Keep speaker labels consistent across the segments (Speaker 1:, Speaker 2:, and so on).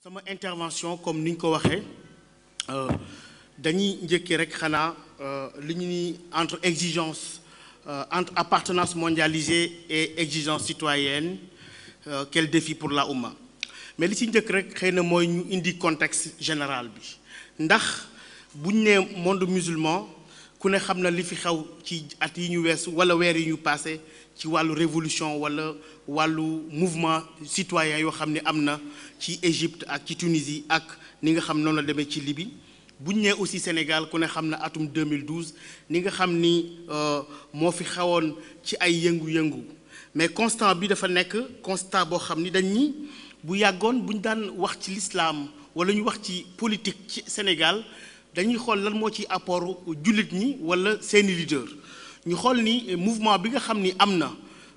Speaker 1: sama intervention comme niñ ko waxee dañuy njëkkee rek xanaa li ñu ni entre exigence entre appartenance mondialisée et exigence citoyenne quel défi pour la Oumma mais li ci njëkk rek xëy na mooy ñu indi contexte général bi ndax buñ ne monde musulman ku ne xam na li fi xew ci at yi ñu weesu wala weer yi ñu passé ci wàllu révolution wala wàllu mouvement citoyen yoo xam ne am na ci Égypte ak ci Tunisie ak ni nga xam noonu la demee ci Libye buñ nee aussi Sénégal ku ne xam na atum 2012 ni nga xam ni moo fi xewoon ci ay yëngu-yëngu mais constat bi dafa nekk constat boo xam ni dañ ni bu yàggoon buñ daan wax ci l'islam wala ñu wax ci politique ci Sénégal dañuy xool lan moo ci apport jullit ñi wala seeni leader ñu xool ni mouvement bi nga xam ni am na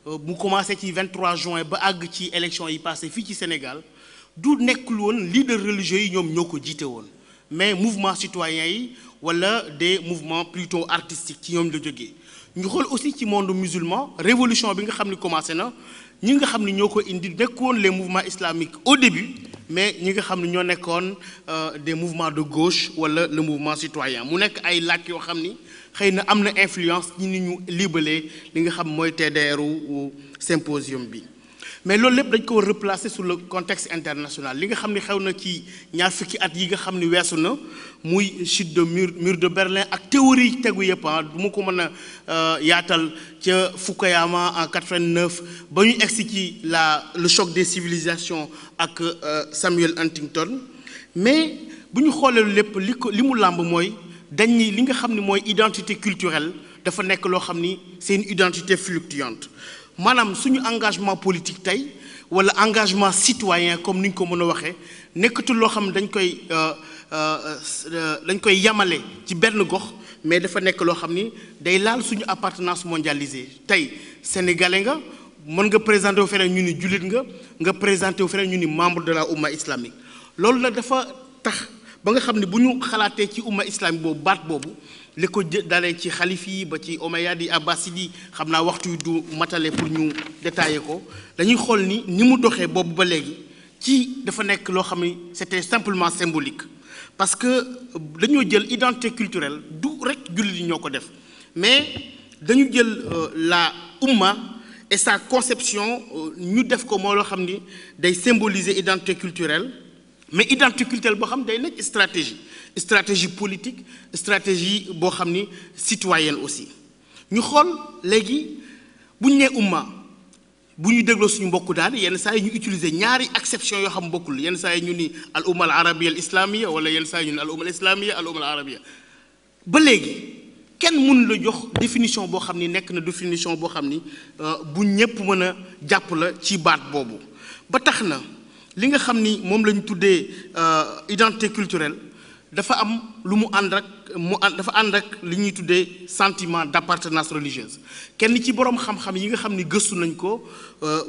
Speaker 1: mu commencé ci 23 juin ba àgg ci élection yi passé fii ci Sénégal du nekkul woon leader religieux yi ñoom ñoo ko jiite woon mais mouvement citoyen yi wala des mouvements plutôt artistiques ci ñoom la jógee ñu xool aussi ci monde musulman révolution bi nga xam ni commencé na ñi nga xam ni ñoo ko indi nekkoon les mouvements islamiques au début mais ñi nga xam ni ñoo nekkoon des mouvements de gauche wala le mouvement citoyen mu nekk ay laaj yoo xam ni xëy na am na influence ñi ni ñu libalee li nga xam mooy TDR u symposium bi mais loolu lépp dañ ko war replacer sur le contexte international li nga xam ni xew na ci ñaar fukki at yi nga xam ni weesu na muy chute de mur de Berlin ak théorie tegu yëpp du ma ko mën a yaatal ca Fukuyama en 89 ba ñu egsi ci le choc des civilisations ak Samuel Huntington mais bu ñu xoolee lépp li mu làmb mooy dañ ni li nga xam ni mooy identité culturelle dafa nekk loo xam ni c'est une identité fluctuante maanaam suñu engagement politique tey wala engagement citoyen comme ni ñu ko mën a waxee nekkatul loo xam ne dañ koy yamale ci benn gox mais dafa nekk loo xam ni day laal suñu appartenance mondialisée tey sénégalais nga mën nga présenté wu feneen ñu ni jullit nga présenté wu feneen ñu ni membre de la Oumma islamique loolu nag dafa tax ba nga xam ne bu ñu xalaatee ci Oumma islamique boobu baat boobu li ko dalee ci xalif yi ba ci omeyyades yi abbasides yi xam naa waxtu wi du matale pour ñu détailler ko dañuy xool ni mu doxee boobu ba léegi ci dafa nekk loo xam ni c'était simplement symbolique parce que dañoo jël identité culturelle du rek jullit yi ñoo ko def mais dañu jël la Oumma et sa conception ñu def ko moo loo xam ni day symboliser identité culturelle mais identité culturelle boo xam day nekk stratégie politique stratégie boo xam ni citoyenne aussi ñu xool léegi bu ñu nee umma bu ñu dégloo suñu mbokku daal yenn saa yi ñu utiliser ñaari acception yoo xam bokkul yenn saa yi ñu ni al umma al arabia al islamia wala yenn saa yi ñu ni al umma al islamia al umma al arabia ba léegi kenn mun la jox définition boo xam ni nekk na définition boo xam ni bu ñëpp mën a jàpp la ci baat boobu ba tax na li nga xam ni moom la ñu tuddee identité culturelle dafa am lu mu ànd ak dafa ànd ak li ñuy tuddee sentiment d'appartenance religieuse kenn ci boroom xam-xam yi nga xam ni gëstu nañ ko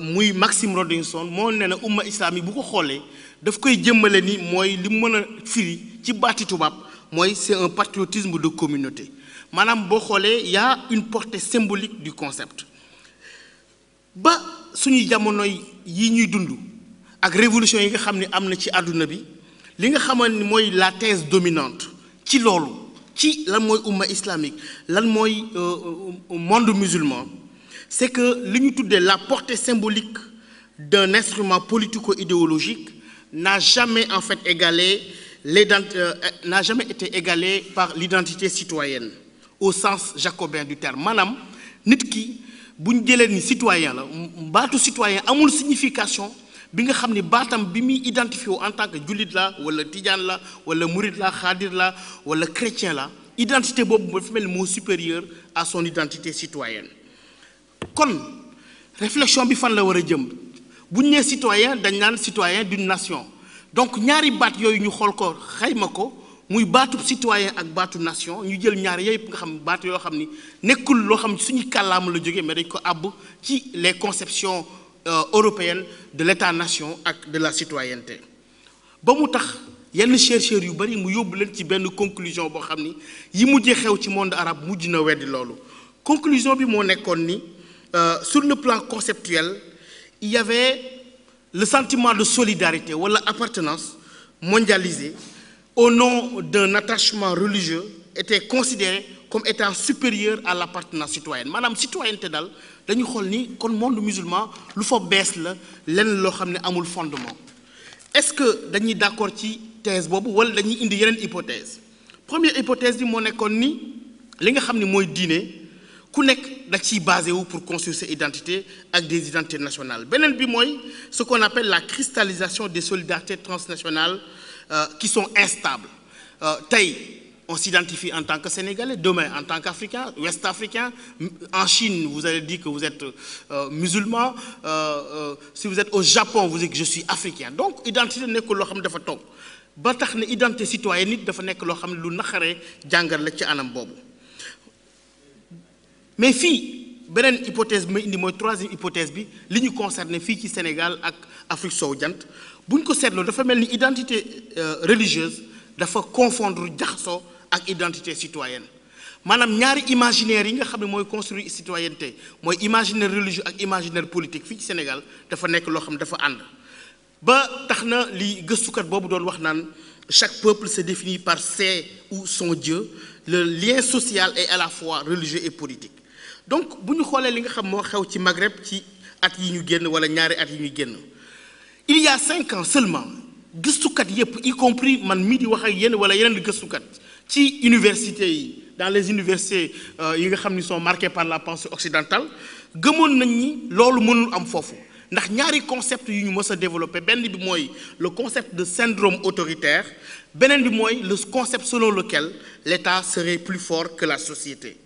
Speaker 1: muy Maxime Rodinson moo ne na umma islamique bu ko xoolee daf koy jëmmale ni mooy li mu mën a firi ci baati tubaab mooy c'est un patriotisme de communauté maanaam boo xoolee y a une portée symbolique du concept ba suñuy jamono yi ñuy dund ak révolution yi nga xam ne am na ci àdduna bi li nga xamante ni mooy la thèse dominante ci loolu ci lan mooy umma islamique lan mooy monde musulman c'est que li ñu tuddee la portée symbolique d'un instrument politico-idéologique n'a jamais en fait n'a jamais été égalée par l'identité citoyenne au sens jacobin du terme maanaam nit ki bu ñu jëlee ni citoyen la baatu citoyen amul signification bi nga xam ni baatam bi muy identifié en tant que jullit la wala tijaan la wala murid la xaadir la wala chrétien la identité boobu dafa mel ni moo supérieur à son identité citoyenne kon réflexion bi fan la war a jëm bu ñu nee citoyen dañ naan citoyen d'une nation donc ñaari baat yooyu ñu xool ko xayma ko muy baatu citoyen ak baatu nation ñu jël ñaari yooyu nga xam baat yoo xam ni nekkul loo xam suñu kàllaama la jógee mais dañ ko àbb ci les conceptions européenne de l'état-nation ak de la citoyenneté ba mu tax yenn chercheurs yu bari mu yóbbu leen ci benn conclusion boo xam ni yi mujjee xew ci monde arabe mujj na weddi loolu conclusion bi moo nekkoon ni sur le plan conceptuel il y avait le sentiment de solidarité wala appartenance mondialisés, au nom d'un attachement religieux, étaient considérés comme étant supérieurs à l'appartenance citoyenne maanaam citoyenneté daal dañu xool ni kon monde musulman lu fa bees la lenn loo xam ne amul fondement. Est-ce que dañuy d'accord ci thèse boobu wala dañuy indi yeneen hypothèse? Première hypothèse bi moo nekkoon ni li nga xam ne mooy diine ku nekk da ciy basé wu pour construire ses identités ak des identités nationales. Beneen bi mooy ce qu'on appelle la cristallisation des solidarités transnationales qui sont instables. Tey on s'identifie en tant que Sénégalais, demain en tant qu'Africain, Ouest-Africain. En Chine, vous allez dire que vous êtes musulman. Si vous êtes au Japon, vous dites que je suis africain. Donc, identité nekkul loo xam ne dafa toog ba tax ne identité citoyenne nit dafa nekk loo xam ne lu naqaree jàngal la ci anam boobu. Mais fii beneen hypothèse bi may indi mooy troisième hypothèse bi li ñu concerné fii ci Sénégal ak Afrique sowu jant bu ñu ko seetloo dafa mel ni identité religieuse dafa confondre jaxasoo ak identité citoyenne maanaam ñaari imaginaire yi nga xam ne mooy construire citoyenneté mooy imaginaire religieux ak imaginaire politique fii ci Sénégal dafa nekk loo xam ne dafa ànd ba tax na li gëstukat boobu doon wax naan chaque peuple se définit par ses ou son Dieu, le lien social est à la fois religieux et politique. Donc bu ñu xoolee li nga xam moo xew ci Maghreb ci at yi ñu génn wala ñaari at yi ñu génn il y a 5 ans seulement gëstukat yépp y compris man mii di wax ak yéen wala yeneen di gëstukat ci universités yi dans les universités yi nga xam ni sont marquées par la pensée occidentale gëmoon nañ ni loolu mënul am foofu ndax ñaari concept yu ñu mës a développé benn bi mooy le concept de syndrome autoritaire beneen bi mooy le concept selon lequel l'État serait plus fort que la société.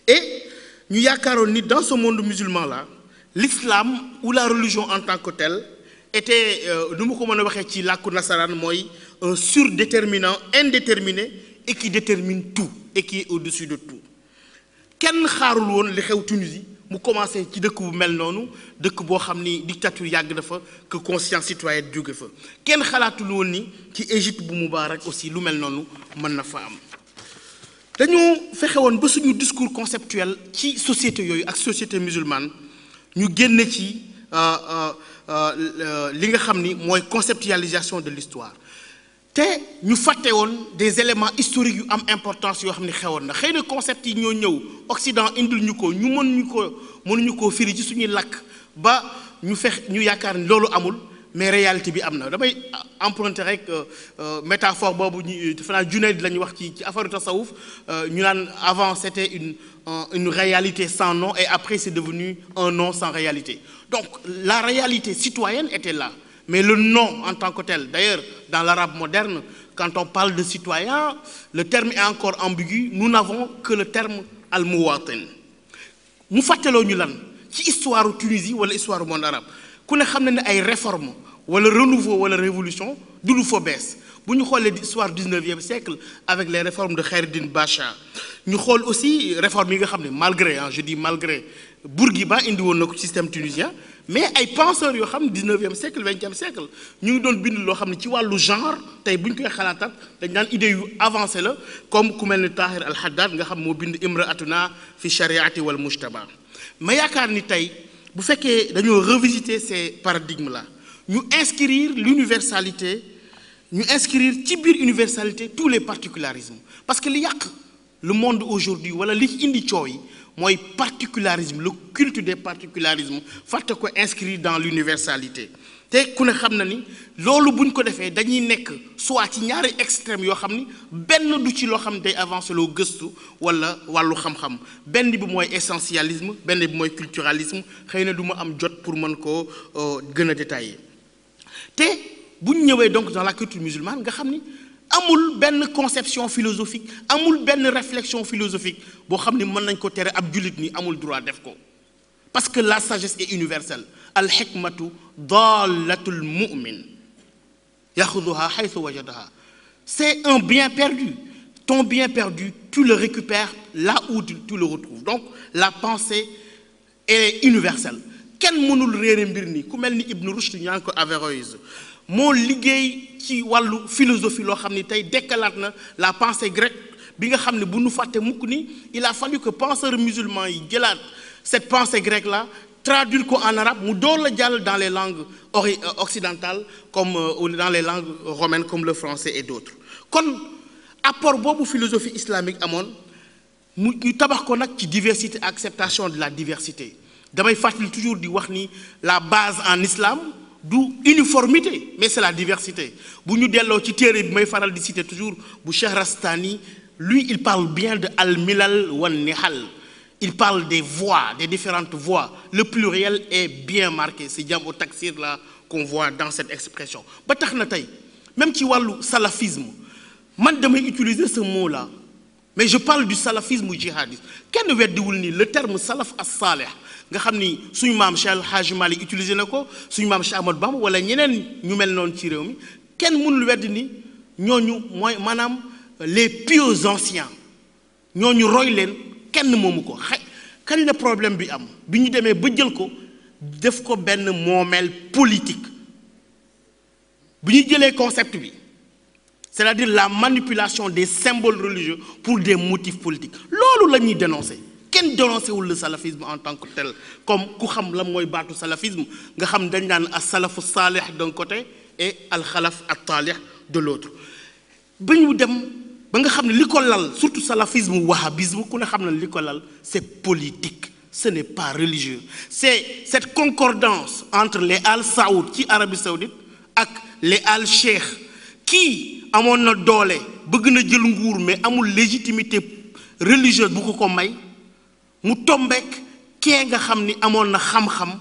Speaker 1: Et ñu yaakaaroon ni dans ce monde musulman là l'islam ou la religion en tant que telle était nu ma ko mën a waxee ci làkku nasaraan mooy un surdéterminant indéterminé et qui détermine tout et qui est au-dessus de tout. Kenn xaarul woon li xew Tunisie mu commencé ci dëkk bu mel noonu dëkk boo xam ni dictature yàgg dafa que conscience citoyenne jóge fa kenn xalaatul woon ni ci Égypte bu Moubarak aussi lu mel noonu mën na fa am. dañoo fexe woon ba suñu discours conceptuel ci société yooyu ak société musulmane ñu génne ci li nga xam ni mooy conceptualisation de l'histoire te ñu fàtte woon des éléments historiques yu am importance yoo xam ni xewoon na xëy na concept yi ñoo ñëw Occident indil ñu ko ñu mënuñu koo firi ci suñuy làkk ba ñu yaakaar ni loolu amul mais réalité bi am na damay emprunter rek métaphore boobu ñu defe naa Junayd la ñu wax ci affaire tasawuf ñu naan avant c'était une réalité sans nom et après c'est devenu un nom sans réalité. Donc la réalité citoyenne était là mais le nom en tant que tel d'ailleurs dans l'arabe moderne quand on parle de citoyen le terme est encore ambigu nous n'avons que le terme al-muwatin mu fàttaloo ñu lan ci histoire Tunisie wala histoire monde arabe ku ne xam na ne ay réformes wala renouveau wala révolution du lu fa bees bu ñu xoolee histoire 19e siècle avec les réformes de Khaireddine Bacha ñu xool aussi réformes yi nga xam ne malgré je dis malgré Bourguiba indi woon na ko système tunisien mais ay penseurs yoo xam ne 19e siècle 20e siècle ñu ngi doon bind loo xam ne ci wàllu genre tey bu ñu koy xalaatat dañ naan idée yu avancé la comme ku mel ni Tahir al-Haddad nga xam moo bind Imra'atuna fi shariati wal mujtaba ma yaakaar ni tey bu fekkee dañoo revisiter ces paradigmes là ñu inscrire l'universalité ñu inscrire ci biir universalité tous les particularismes parce que li yàq le monde aujourd'hui wala li indi coow yi mooy particularisme le culte des particularismes fàtte ko inscrire dans l'universalité te ku ne xam na ni loolu buñ ko defee dañuy nekk soit ci ñaari extrêmes yoo xam ni benn du ci loo xam day avancer loo gëstu wala wàllu xam-xam benn bi mooy essentialisme benn bi mooy culturalisme xëy na du ma am jot pour mën koo gën a détailler te bu ñu ñëwee donc dans la culture musulmane nga xam ni amul benn conception philosophique amul benn réflexion philosophique boo xam ni mën nañ ko tere ab jullit ni amul droit def ko parce que la sagesse est universelle al hikmatu dallatul mu'min yaxuduha haythu wajadaha c'est un bien perdu ton bien perdu tu le récupères là où tu le retrouves donc la pensée est universelle kenn mënul réere mbir ni ku mel ni Ibn Rushd ñaa ngi ko Averroès moo liggéey ci wàllu philosophie loo xam ni tey dekkalaat na la pensée grecque bi nga xam ne bu nu fàtte mukk ni il a fallu que penseurs musulmans yi jëlaat cette pensée grecque là traduire ko en arabe mu door la jàll dans les langues occidentales comme ou dans les langues romaines comme le français et d'autres kon apport boobu philosophie islamique amoon mu ñu tabax ko nag ci diversité acceptation de la diversité damay fàttali toujours di wax ni la base en islam du uniformité mais c'est la diversité bu ñu delloo ci téere bi may faral di citer toujours bu Shahrastani lui il parle bien de al-milal wan nihal. Il parle des voix, des différentes voix. Le pluriel est bien marqué. C'est jam au taksir là qu'on voit dans cette expression. Ba tax na tey même ci wàllu salafisme man damay utiliser ce mot là mais je parle du salafisme djihadiste kenn weddiwul ni le terme salaf as-salih nga xam ni suñu maam Cheikh El Hadji Malick utilisé na ko suñu maam Cheikh Ahmadou Bamba wala ñeneen ñu mel noonu ci réew mi kenn mënul weddi ni ñooñu mooy maanaam les pieux anciens ñooñu roy leen. kenn moomu ko kañ la problème bi am bi ñu demee ba jël ko def ko benn moomeel politique bi ñu jëlee concept bi c'est-à-dire la manipulation des symboles religieux pour des motifs politiques loolu la ñuy dénoncer kenn dénoncé wul le salafisme en tant que tel comme ku xam la mooy baatu salafisme nga xam dañ naan as-salafu salih d'un côté et al-khalaf at-talih de l'autre ba ñu dem ba nga xam ne li ko lal surtout salafisme wahhabisme ku ne xam ne li ko lal c'est politique ce n'est pas religieux c'est cette concordance entre les al saoud ci Arabie saoudite ak les al cheikh kii amoon na doole bëgg na jël nguur mais amul légitimité religieuse bu ko may mu tombeek kee nga xam ni amoon na xam-xam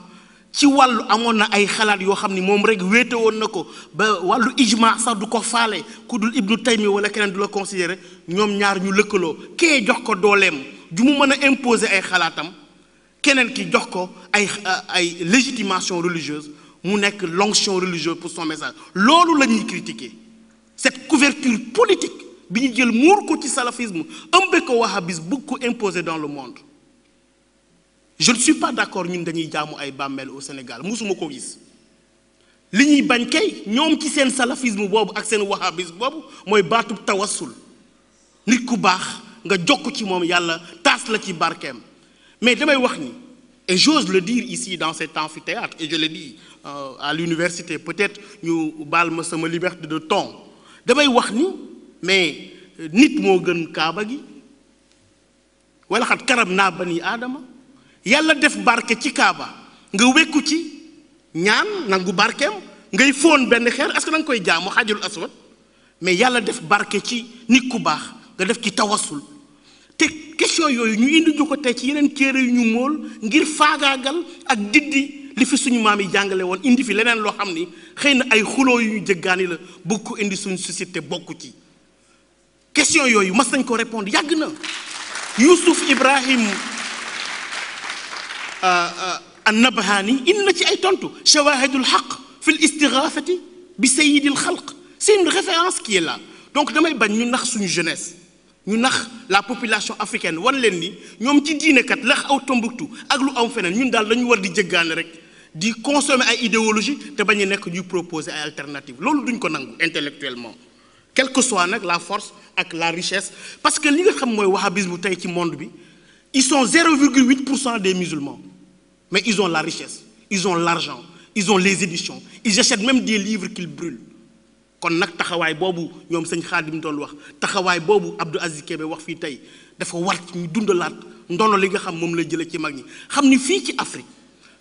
Speaker 1: ci wàllu amoon na ay xalaat yoo xam ni moom rek wéete woon na ko ba wàllu ijma sax du ko faale ku dul Ibnu Taymi wala keneen du la considérer ñoom ñaar ñu lëkkaloo kee jox ko dooleem ju mu mën a imposer ay xalaatam keneen ki jox ko ay légitimation religieuse mu nekk l'onction religieuse pour son message loolu la ñuy critiquer cette couverture politique bi ñu jël muur ko ci salafisme ëmbe ko wahhabisme bëgg ko imposer dans le monde. Je ne suis pas d'accord ñun dañuy jaamu ay bàmmeel au Sénégal musuma ko gis li ñuy bañ kay ñoom ci seen salafisme boobu ak seen wahhabisme boobu mooy baatub tawassul nit ku baax nga jokk ci moom yàlla taas la ci barkeem mais damay wax ni et j'ose le dire ici dans cet amphithéâtre et je le dis à l'université peut-être ñu baal ma sama liberté de ton damay wax ni mais nit moo gën kaaba gi wala xat karam naa bani aadama yàlla def barke ci kaaba nga wekku ci ñaan nangu barkeem ngay fóon benn xeer est-ce que da nga koy jaamu xajarul aswad mais yàlla def barke ci nit ku baax nga def ci tawassul te question yooyu ñu indi ñu ko tey ci yeneen téere yu ñu mool ngir faagaagal ak diddi li fi suñu maam yi jàngale woon indi fi leneen loo xam ni xëy na ay xuloo yu ñu jëggaani la bëgg ko indi suñu société bokku ci question yooyu mas nañ ko répondre yàgg na Youssouf Ibrahim an-Nabhani indi na ci ay tontu shawahidul haqq fi l-istighafati bi sayyidil khalq c'est une référence qui est là donc damay bañ ñu nax suñu jeunesse ñu nax la population africaine wan leen ni ñoom ci diine kat la aw Tombouctou ak lu am feneen ñun daal dañu war di jëggaane rek di consommer ay idéologie te bañ a nekk ñuy proposer ay alternatives loolu duñ ko nangu intellectuellement quelle que soit nag la force ak la richesse parce que li nga xam mooy wahhabisme tey ci monde bi ils sont 0,8% des musulmans mais ils ont la richesse ils ont l'argent ils ont les éditions ils achètent même des livres qu'ils brûlent kon nag taxawaay boobu ñoom sëñ Xaadim doon wax taxawaay boobu Abdou Aziz Kébé wax fii tey dafa war ñu dundalaat ndono li nga xam moom la jëlee ci mag ñi xam ni fii ci Afrique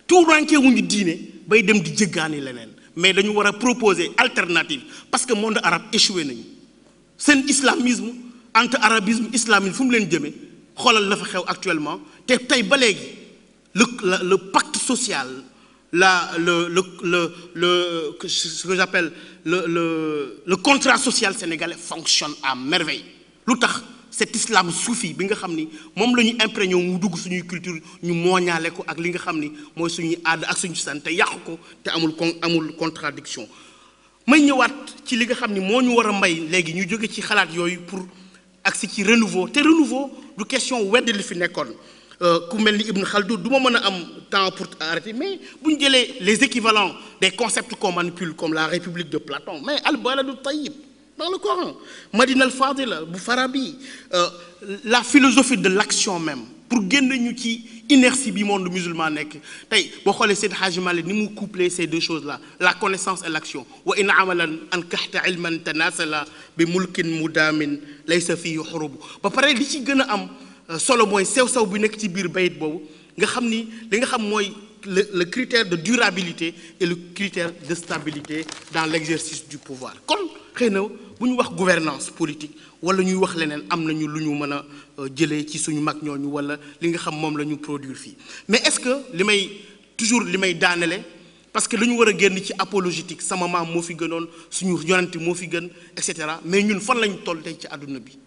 Speaker 1: tout ranke wuñu diine bay dem di jéggaani leneen mais dañu war a proposer alternative parce que monde arabe échoué nañu seen islamisme entre arabisme islamisme fu mu leen jëmee xoolal la fa xew actuellement te tey ba léegi le pacte social ce que j'appelle le contrat social sénégalais fonctionne à merveille lu tax cet islam soufi bi nga xam ni moom la ñu imprégné mu dugg suñuy culture ñu mooñaale ko ak li nga xam ni mooy suñuy aada ak suñu sant te yàqu ko te amul contradiction may ñëwaat ci li nga xam ni moo ñu war a may léegi ñu jóge ci xalaat yooyu pour agsi ci renouveau te renouveau du question wedd li fi nekkoon ku mel ni Ibn Khaldoun du ma mën a am temps pour arrêter mais bu ñu jëlee les équivalents des concepts qu'on manipule comme la République de Platon mais al-baladu tayyib dans le Coran Madina al-Fadila bu Farabi la philosophie de l'action même pour génn ñu ci inertie bi monde musulman nekk tey boo xoolee Seydi Hadji Malick ni mu couplé ces deux choses là la connaissance et l'action wa in amalan an kahta ilman tanasala bi mulkin mudamin laysa fihi xurubu ba pare li ci gën a am solo mooy sew-sew bi nekk ci biir bayit boobu nga xam ni li nga xam mooy le critère de durabilité et le critère de stabilité dans l'exercice du pouvoir kon xëy na bu ñu wax gouvernance politique wala ñuy wax leneen am nañu lu ñu mën a jëlee ci suñu mag ñooñu wala li nga xam moom la ñu produire fii mais est-ce que li may daanele parce que lu ñu war a génn ci apologétique sama maam moo fi gënoon suñu yonent moo fi gën et cetera mais ñun fan lañu toll tey ci àdduna bi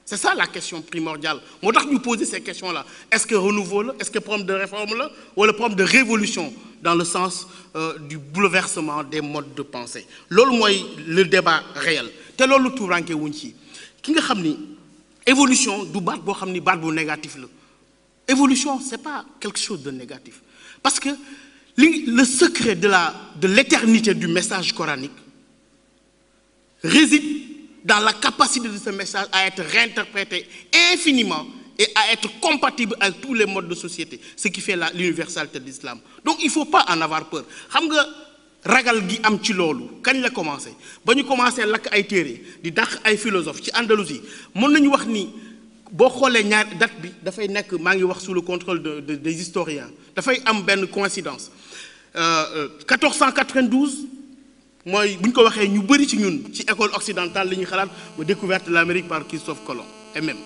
Speaker 1: c'est ça la question primordiale moo tax ñu poser ces questions là est-ce que renouveau la est-ce que problème de réforme la wala problème de révolution dans le sens du bouleversement des modes de pensée loolu mooy le débat réel te loolu tuuranke wuñ ci ki nga xam ni évolution du baat boo xam ni baat bu négatif la évolution c'est pas quelque chose de négatif parce que le secret de l'éternité du message coranique réside dans la capacité de ce message à être réinterprété infiniment et à être compatible avec tous les modes de société, ce qui fait l'universalité de l'islam. Donc il ne faut pas en avoir peur. Xam nga ragal gi am ci loolu kañ la commencé ba ñu commencé lakk ay téere di dàq ay philosophe ci Andalousie mën nañu wax ni boo xoolee ñaar date bi dafay nekk maa ngi wax sous le contrôle des historiens dafay am benn coïncidence 1492 mooy bu ñu ko waxee ñu bëri ci ñun ci école occidentale la ñuy xalaat ba découverte de l'Amérique par Christophe Colomb et même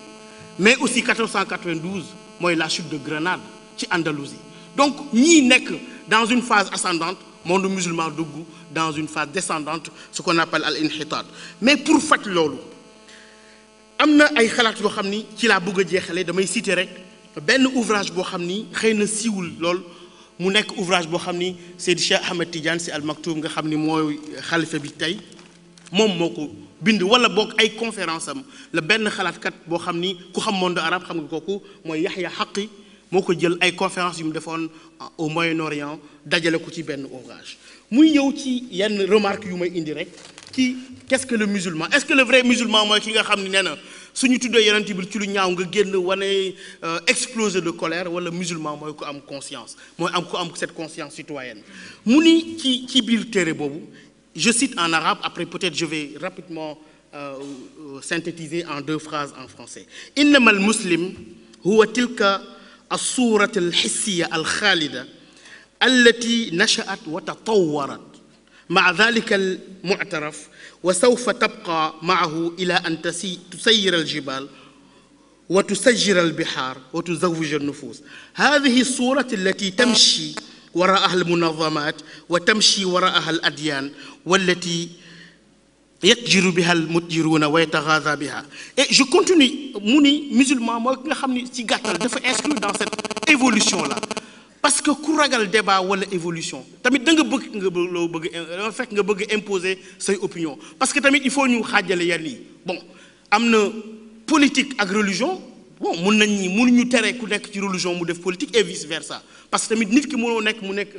Speaker 1: mais aussi 1492 mooy la chute de Grenade ci Andalousie donc ñii nekk dans une phase ascendante monde musulman dugg dans une phase descendante ce qu'on appelle al-inhitat mais pour faj loolu am na ay xalaat yoo xam ni ci laa bëgg a jeexale damay citer rek benn ouvrage boo xam ni xëy na siiwul lool mu nekk ouvrage boo xam ni Seydi Cheikh Ahmed Tidiane Sy Al Maktoum nga xam ni mooy xalifa bi tey moom moo ko bind wala boog ay conférence am la benn xalaatkat boo xam ni ku xam monde arabe xam nga kooku mooy Yahya Haqqi moo ko jël ay conférence yu mu defoon au Moyen-Orient dajale ko ci benn ouvrage muy ñëw ci yenn remarque yu may indi rek ci qu'est-ce que le musulman est-ce que le vrai musulman mooy ki nga xam ni nee na suñu tuddee yonent bi ci lu ñaaw nga génn wane exploser de colère wala musulman mooy ko am conscience mooy am ko am cette conscience citoyenne mu ni ci biir téere boobu je cite en arabe après peut-être je vais rapidement synthétiser en 2 phrases en français innama al muslim huwa tilka as-surati al-hissiya al-khalida allati nasha'at wa tatawwarat مع ذلك المعترف وسوف تبقى معه إلى أن تسير الجبال وتسجر البحار وتزوج النفوس هذه الصورة التي تمشي وراءها المنظمات وتمشي وراءها الأديان والتي يتجر بها المتجرون ويتغاضى بها et je continue mu ni musulman mooy nga xam ni ci gàttal dafa inscrit dans cette évolution là parce que ku ragal débat wala évolution tamit da nga fekk nga bëgg imposer say opinion parce que tamit il faut ñu xaajale yenn yi bon am na politique ak religion bon mënuñu tere ku nekk ci religion mu def politique et vice versa parce que tamit nit ki mënoo nekk mu nekk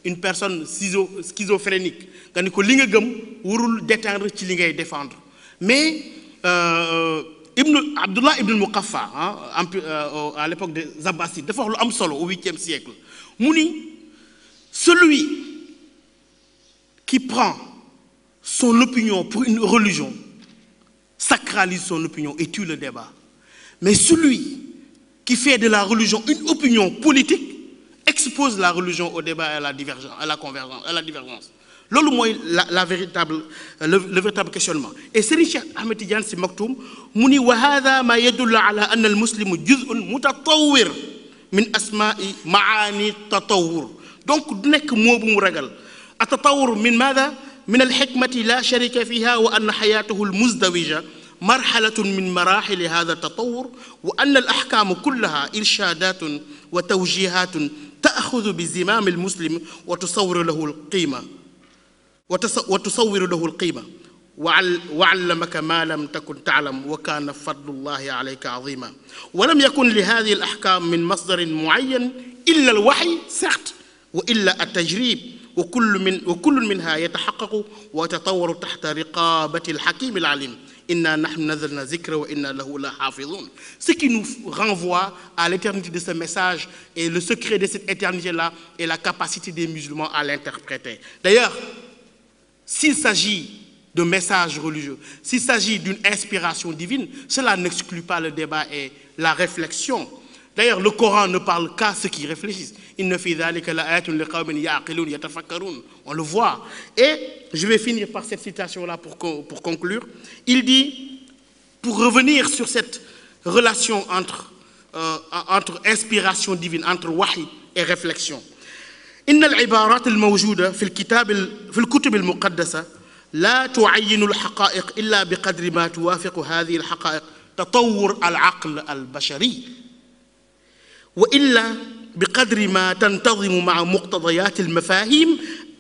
Speaker 1: une personne schizophrénique nga ni ko li nga gëm warul déteindre ci li ngay défendre mais Abdullah ibn al-Muqaffa à l'époque des Abbassides dafa wax lu am solo au 8e siècle mu ni celui qui prend son opinion pour une religion sacralise son opinion et tue le débat mais celui qui fait de la religion une opinion politique expose la religion au débat et à la divergence, à la convergence, à la divergence. loolu mooy le véritable questionnement et Serigne Cheikh Ahmed Tidiane Sy Maktoum mu ni wa hadha ma yadullu ala anna al muslimu juz'un mutatawwir min asma'i maani tatawwur donc du nekk moo bu mu ragal atatawwur min madha min al hikmati la sharika fiha wa anna hayatuhu al muzdawija marhalatun min marahil hadha التطور وأن الأحكام كلها إرشادات وتوجيهات تأخذ بزمام المسلم وتصور له القيمة وعلمك ما لم تكن تعلم وكان فضل الله عليك عظيما ولم يكن لهذه الأحكام من مصدر معين إلا الوحي certes وإلا التجريب وكل منها يتحقق ويتطور تحت رقابة الحكيم العليم Inna nahnu nazzalna zikra wa inna lahu lahafizun. Ce qui nous renvoie à l'éternité de ce message et le secret de cette éternité-là et la capacité des musulmans à l'interpréter. D'ailleurs, s'il s'agit de messages religieux, s'il s'agit d'une inspiration divine, cela n'exclut pas le débat et la réflexion. D'ailleurs, le Coran ne parle qu'à ceux qui réfléchissent. On le voit. Et je vais finir par cette citation-là pour conclure. Il dit, pour revenir sur cette relation entre inspiration divine, entre wahi et réflexion. إن العبارات الموجودة في الكتب المقدسة لا تعين الحقائق إلا بقدر ما توافق هذه الحقائق تطور العقل البشري وإلا بقدر ما تنتظم مع مقتضيات المفاهيم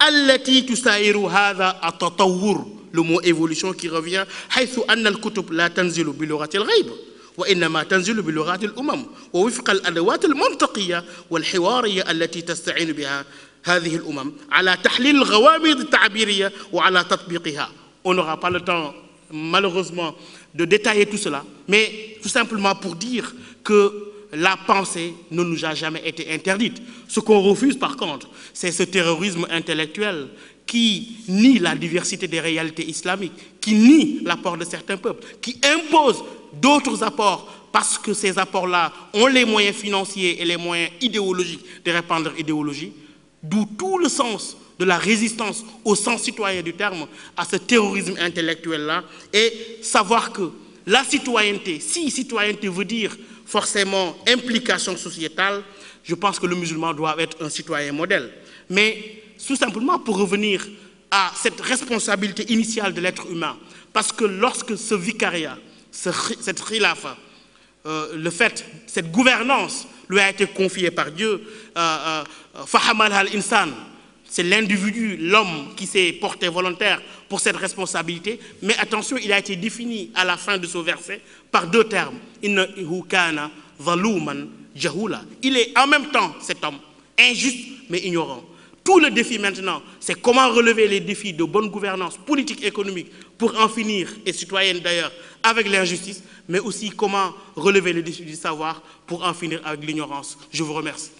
Speaker 1: التي تساير هذا التطور le mot évolution qui revient حيث أن الكتب لا تنزل بلغة الغيب وإنما تنزل بلغات الأمم ووفق الأدوات المنطقية والحوارية التي تستعين بها هذه الأمم على تحليل الغوامض التعبيرية وعلى تطبيقها. On n'aura pas le temps malheureusement de détailler tout cela, mais tout simplement pour dire que la pensée ne nous a jamais été interdite. Ce qu'on refuse par contre, c'est ce terrorisme intellectuel qui nie la diversité des réalités islamiques, qui nie l'apport de certains peuples, qui impose d'autres apports parce que ces apports-là ont les moyens financiers et les moyens idéologiques de répandre leur idéologie, d'où tout le sens de la résistance au sens citoyen du terme à ce terrorisme intellectuel-là et savoir que la citoyenneté, si citoyenneté veut dire forcément implication sociétale, je pense que le musulman doit être un citoyen modèle. Mais tout simplement pour revenir à cette responsabilité initiale de l'être humain, parce que lorsque ce vicariat, cette khilafa, cette gouvernance lui a été confiée par Dieu, fahamal al-insan, c'est l'individu, l'homme qui s'est porté volontaire pour cette responsabilité, mais attention, il a été défini à la fin de ce verset par deux termes. Innahu kana zaluman jahula. Il est en même temps cet homme, injuste mais ignorant. Tout le défi maintenant, c'est comment relever les défis de bonne gouvernance politique, économique, pour en finir, et citoyenne d'ailleurs, avec l'injustice, mais aussi comment relever les défis du savoir pour en finir avec l'ignorance. Je vous remercie.